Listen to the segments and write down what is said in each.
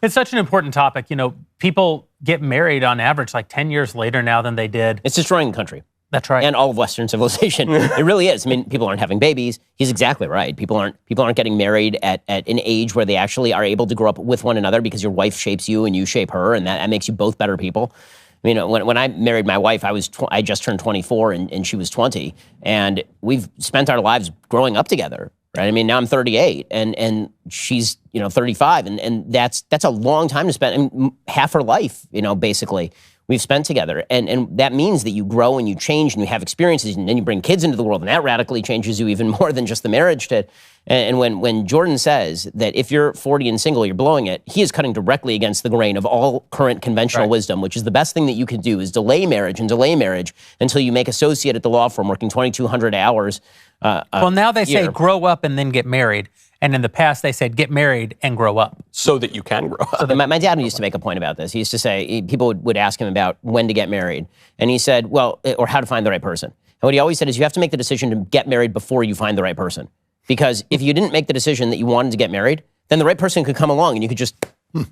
It's such an important topic. People get married on average like 10 years later now than they did. It's destroying the country. That's right. And all of Western civilization. It really is. I mean, people aren't having babies. He's exactly right. People aren't getting married at an age where they actually are able to grow up with one another, because your wife shapes you and you shape her, and that makes you both better people. I mean, when I married my wife, I just turned 24 and she was 20, and we've spent our lives growing up together. Right. I mean, now I'm 38 and she's, 35, and that's a long time to spend. I mean, half her life, basically we've spent together. And that means that you grow and you change and you have experiences, and then you bring kids into the world, and that radically changes you even more than just the marriage did. And when Jordan says that if you're 40 and single, you're blowing it, he is cutting directly against the grain of all current conventional wisdom, which is the best thing that you can do is delay marriage until you make associate at the law firm working 2,200 hours. Well, now they say grow up and then get married. And in the past, they said get married and grow up. So that you can grow up. So my dad used to make a point about this. He used to say, people would ask him about when to get married. And he said, well, or how to find the right person. And what he always said is you have to make the decision to get married before you find the right person. Because if you didn't make the decision that you wanted to get married, then the right person could come along and you could just pull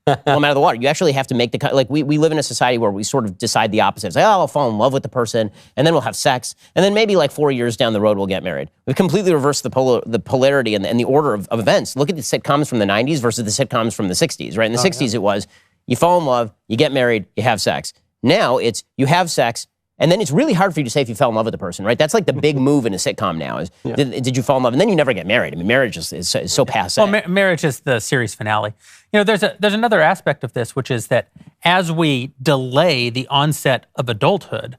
them out of the water. You actually have to make we live in a society where we sort of decide the opposite. It's like, I'll fall in love with the person, and then we'll have sex, and then maybe 4 years down the road we'll get married. We've completely reversed the polarity and the order of events. Look at the sitcoms from the 90s versus the sitcoms from the 60s, right? In the 60s it was, you fall in love, you get married, you have sex. Now it's, you have sex, and then it's really hard for you to say if you fell in love with the person, right? That's like the big move in a sitcom now is, did you fall in love? And then you never get married. I mean, marriage is so passe. Well, marriage is the series finale. There's another aspect of this, which is that as we delay the onset of adulthood,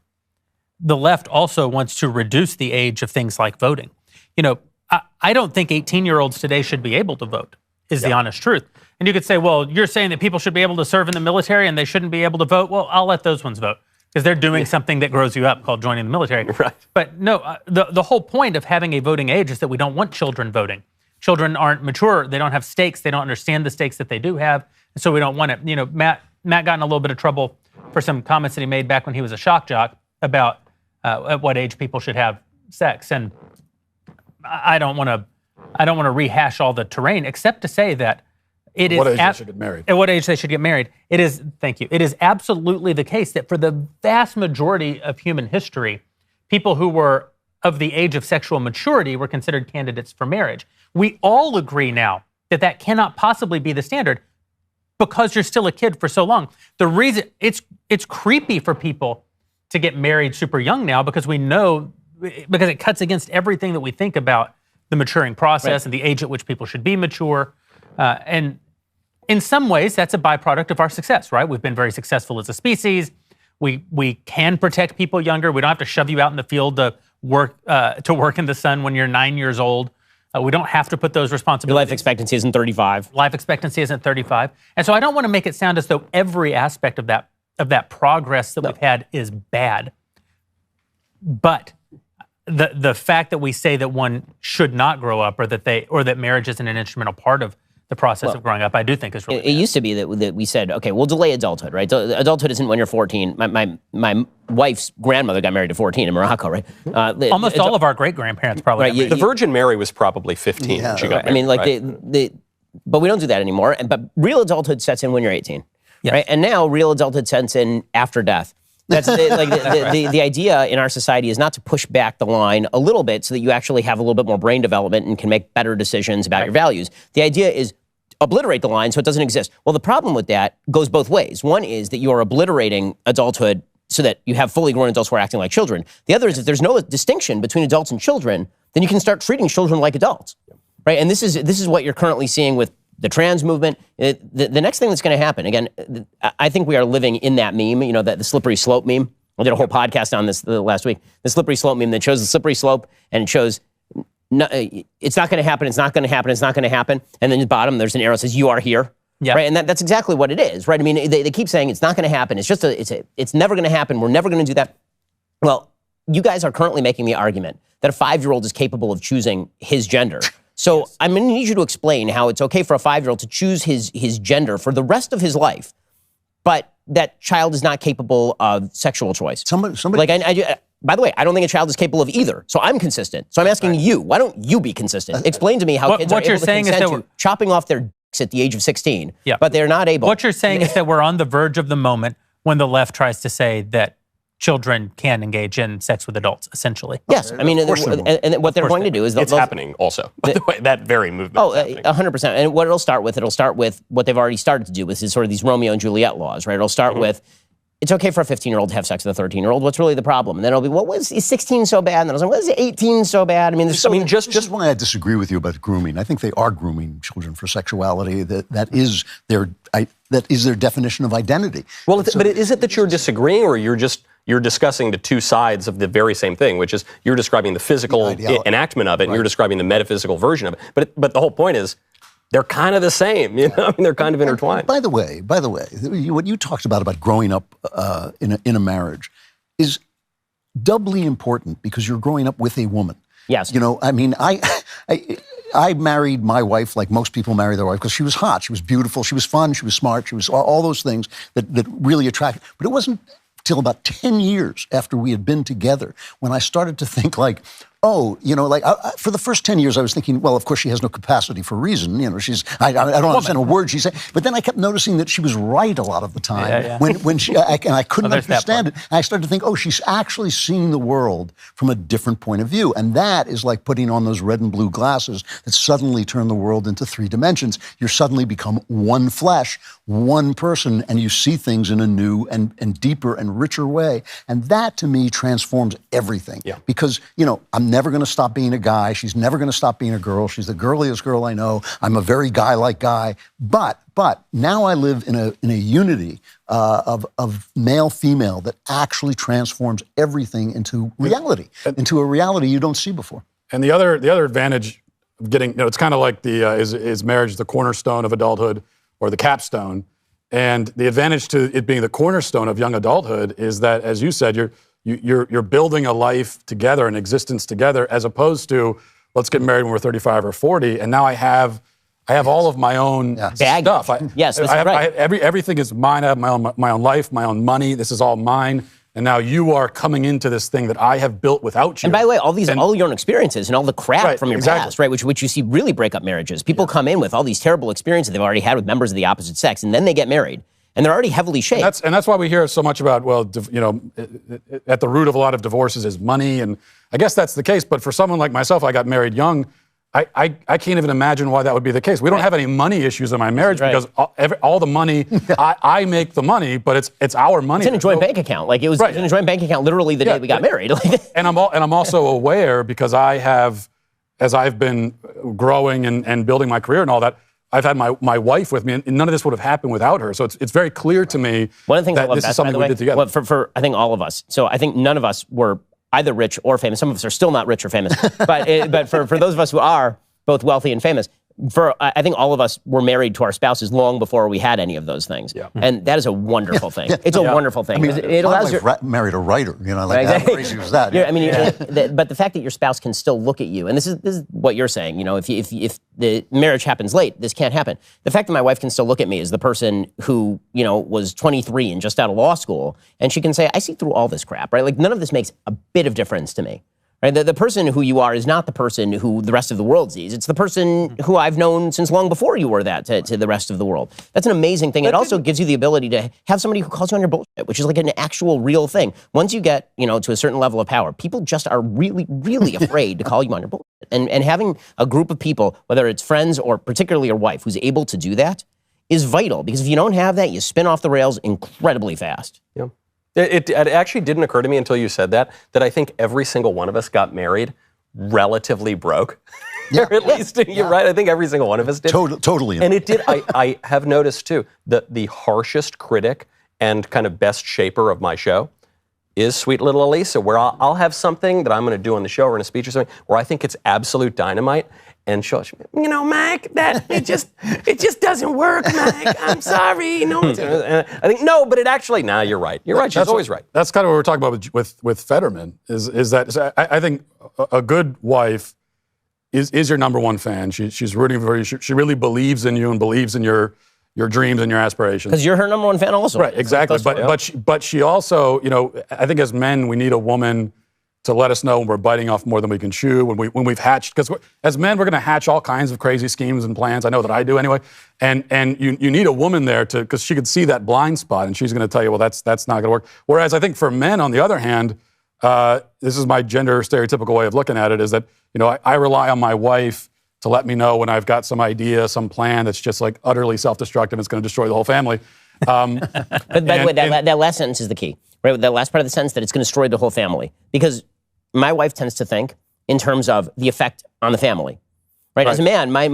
the left also wants to reduce the age of things like voting. I don't think 18-year-olds today should be able to vote, is the honest truth. And you could say, well, you're saying that people should be able to serve in the military and they shouldn't be able to vote. Well, I'll let those ones vote, because they're doing something that grows you up called joining the military. Right. But no, the whole point of having a voting age is that we don't want children voting. Children aren't mature. They don't have stakes. They don't understand the stakes that they do have. And so we don't want it. Matt got in a little bit of trouble for some comments that he made back when he was a shock jock about at what age people should have sex. And I don't want to rehash all the terrain, except to say that it is what age they should get married. At what age they should get married. It is, thank you. It is absolutely the case that for the vast majority of human history, people who were of the age of sexual maturity were considered candidates for marriage. We all agree now that cannot possibly be the standard because you're still a kid for so long. The reason it's creepy for people to get married super young now because it cuts against everything that we think about the maturing process and the age at which people should be mature. And in some ways, that's a byproduct of our success, right? We've been very successful as a species. We can protect people younger. We don't have to shove you out in the field to work in the sun when you're 9 years old. We don't have to put those responsibilities. Your life expectancy isn't 35. Life expectancy isn't 35. And so I don't want to make it sound as though every aspect of that progress that we've had is bad. But the fact that we say that one should not grow up or that marriage isn't an instrumental part of the process of growing up, I do think is really bad. It used to be that we said, okay, we'll delay adulthood, right? Adulthood isn't when you're 14. My wife's grandmother got married at 14 in Morocco, right? Almost all of our great-grandparents probably got married. The Virgin Mary was probably 15 when she got married. But we don't do that anymore. But real adulthood sets in when you're 18, right? And now real adulthood sets in after death. That's the idea in our society is not to push back the line a little bit so that you actually have a little bit more brain development and can make better decisions about your values. The idea is obliterate the line so it doesn't exist. Well, the problem with that goes both ways. One is that you are obliterating adulthood so that you have fully grown adults who are acting like children. The other is if there's no distinction between adults and children, then you can start treating children like adults, right? And this is what you're currently seeing with the trans movement. The next thing that's going to happen, again, I think we are living in that meme, the slippery slope meme. I did a whole podcast on this last week. The slippery slope meme that shows the slippery slope and it shows it's not going to happen, it's not going to happen, it's not going to happen. And then at the bottom, there's an arrow that says, you are here. Yep. Right? And that's exactly what it is, right? I mean, they keep saying it's not going to happen. It's just it's never going to happen. We're never going to do that. Well, you guys are currently making the argument that a 5-year-old is capable of choosing his gender. So I'm going to need you to explain how it's okay for a 5-year-old to choose his gender for the rest of his life, but that child is not capable of sexual choice. Somebody. By the way, I don't think a child is capable of either. So I'm consistent. So I'm asking you, why don't you be consistent? Explain to me how kids are able to consent to chopping off their at the age of 16, Yeah. but they're not able. What you're saying is that we're on the verge of the moment when the left tries to say that children can engage in sex with adults, essentially. Yes, I mean, and what they're going to do is it's happening also. By the way, that very movement. Oh, 100%. And what it'll start with what they've already started to do with is sort of these Romeo and Juliet laws, right? It'll start with, it's okay for a 15-year-old to have sex with a 13-year-old. What's really the problem? And then it'll be, well, is 16 so bad? And then I was like, well, is 18 so bad? I mean, this is why I disagree with you about grooming. I think they are grooming children for sexuality. That is their definition of identity. Well, but is it that you're disagreeing, or you're discussing the two sides of the very same thing, which is you're describing the physical enactment of it, and you're describing the metaphysical version of it. But the whole point is, they're kind of the same, you know. I mean, they're kind of intertwined. By the way, what you talked about growing up in a marriage is doubly important because you're growing up with a woman. Yes. You know, I mean, I married my wife like most people marry their wife because she was hot, she was beautiful, she was fun, she was smart, she was all those things that really attracted. But it wasn't till about 10 years after we had been together when I started to think like, oh, you know, like for the first 10 years, I was thinking, well, of course, she has no capacity for reason. You know, I don't understand a word she said. But then I kept noticing that she was right a lot of the time when she, and I couldn't understand it. And I started to think, oh, she's actually seeing the world from a different point of view. And that is like putting on those red and blue glasses that suddenly turn the world into 3 dimensions. You're suddenly become one flesh, one person, and you see things in a new and deeper and richer way. And that, to me, transforms everything. Yeah. Because, you know, I'm never going to stop being a guy. She's never going to stop being a girl. She's the girliest girl I know. I'm a very guy-like guy. But now I live in a unity of male-female that actually transforms everything into reality, into a reality you don't see before. And the other advantage of getting, you know, it's kind of like the is marriage the cornerstone of adulthood or the capstone. And the advantage to it being the cornerstone of young adulthood is that, as you said, you're building a life together, an existence together, as opposed to let's get married when we're 35 or 40, and now I have all of my own stuff. Everything is mine. I have my own life, my own money. This is all mine. And now you are coming into this thing that I have built without you. And by the way, all your own experiences and all the crap from your past, right, which you see really break up marriages. People come in with all these terrible experiences they've already had with members of the opposite sex, and then they get married. And they're already heavily shaped. And that's why we hear so much about, well, you know, at the root of a lot of divorces is money. And I guess that's the case. But for someone like myself, I got married young. I can't even imagine why that would be the case. We don't have any money issues in my marriage because all the money, I make the money, but it's our money. It's in a joint bank account. Like it was in a joint bank account literally the day we got married. And I'm also aware because as I've been growing and building my career and all that, I've had my wife with me, and none of this would have happened without her. So it's very clear to me that this is something we did together. Well, for I think all of us. So I think none of us were either rich or famous. Some of us are still not rich or famous. but for those of us who are both wealthy and famous, I think all of us were married to our spouses long before we had any of those things. Yeah. And that is a wonderful thing. It's a wonderful thing. I mean, it allows married a writer, you know, like how crazy was that? I mean, but the fact that your spouse can still look at you, and this is what you're saying, you know, if the marriage happens late, this can't happen. The fact that my wife can still look at me as the person who, you know, was 23 and just out of law school, and she can say, I see through all this crap, right? Like none of this makes a bit of difference to me. Right? The person who you are is not the person who the rest of the world sees. It's the person who I've known since long before you were that to the rest of the world. That's an amazing thing. It also gives you the ability to have somebody who calls you on your bullshit, which is like an actual real thing. Once you get, you know, to a certain level of power, people just are really, really afraid to call you on your bullshit. And having a group of people, whether it's friends or particularly your wife, who's able to do that is vital. Because if you don't have that, you spin off the rails incredibly fast. Yeah. It actually didn't occur to me until you said that I think every single one of us got married relatively broke. Yeah. Or at least, you're right, I think every single one of us did. Totally. And it did, I have noticed too, that the harshest critic and kind of best shaper of my show is sweet little Elisa, where I'll have something that I'm going to do on the show or in a speech or something where I think it's absolute dynamite. And she'll, you know, Mike, it just doesn't work, Mike. I'm sorry. No, and I think no, but it actually. Nah, you're right. You're right. She's always right. That's kind of what we're talking about with Fetterman. Is that I think a good wife is your number one fan. She's rooting for you. She really believes in you and believes in your dreams and your aspirations. Because you're her number one fan also. Right. Exactly. But she also, you know, I think as men we need a woman to let us know when we're biting off more than we can chew, when we've hatched, because as men, we're going to hatch all kinds of crazy schemes and plans. I know that I do anyway. And you need a woman there because she could see that blind spot, and she's going to tell you, well, that's not going to work. Whereas I think for men, on the other hand, this is my gender stereotypical way of looking at it, is that, I rely on my wife to let me know when I've got some idea, some plan that's just like utterly self-destructive, it's going to destroy the whole family. But by the way, that last sentence is the key, right? That last part of the sentence, that it's going to destroy the whole family. Because my wife tends to think in terms of the effect on the family, right? As a man, my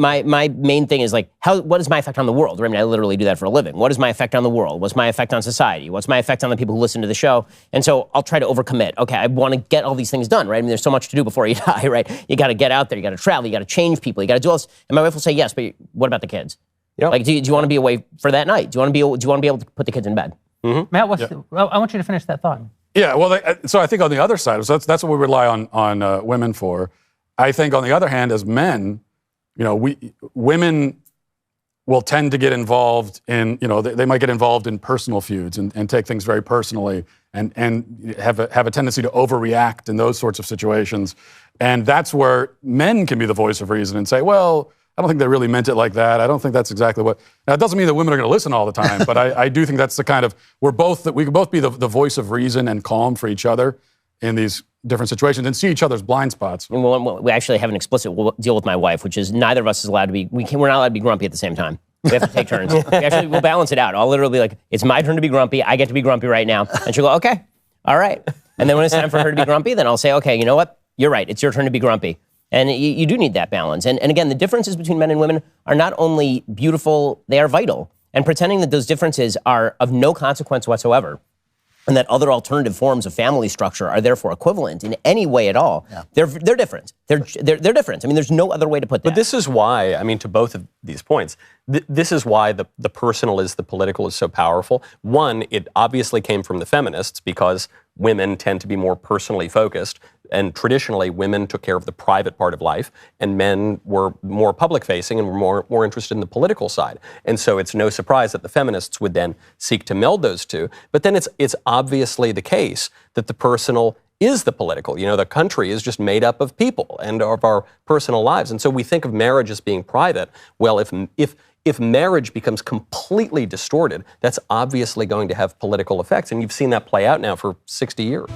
main thing is like, what is my effect on the world? I mean, I literally do that for a living. What is my effect on the world? What's my effect on society? What's my effect on the people who listen to the show? And so I'll try to overcommit. Okay, I want to get all these things done, right? I mean, there's so much to do before you die, right? You got to get out there, you got to travel, you got to change people, you got to do all this. And my wife will say, yes, but what about the kids? Yep. Like, do you want to be away for that night? Do you want to be able to put the kids in bed? Mm-hmm. Matt, I want you to finish that thought. Yeah, well, so I think on the other side, so that's what we rely on women for. I think on the other hand, as men, women will tend to get involved in, they might get involved in personal feuds and take things very personally and have a tendency to overreact in those sorts of situations. And that's where men can be the voice of reason and say, well, I don't think they really meant it like that. I don't think that's exactly what. Now, it doesn't mean that women are going to listen all the time, but I do think that's the kind of, we can both be the voice of reason and calm for each other in these different situations and see each other's blind spots. Well, we actually have an explicit deal with my wife, which is neither of us is allowed to be, we're not allowed to be grumpy at the same time. We have to take turns. We'll balance it out. I'll literally be like, it's my turn to be grumpy. I get to be grumpy right now. And she'll go, okay, all right. And then when it's time for her to be grumpy, then I'll say, okay, you know what? You're right. It's your turn to be grumpy. And you do need that balance. And again, the differences between men and women are not only beautiful, they are vital. And pretending that those differences are of no consequence whatsoever, and that other alternative forms of family structure are therefore equivalent in any way at all, they're different. They're different. I mean, there's no other way to put that. But this is why, I mean, to both of these points, this is why the personal is the political is so powerful. One, it obviously came from the feminists because women tend to be more personally focused. And traditionally, women took care of the private part of life, and men were more public-facing and were more interested in the political side. And so it's no surprise that the feminists would then seek to meld those two. But then it's obviously the case that the personal is the political. The country is just made up of people and of our personal lives. And so we think of marriage as being private. Well, if marriage becomes completely distorted, that's obviously going to have political effects. And you've seen that play out now for 60 years.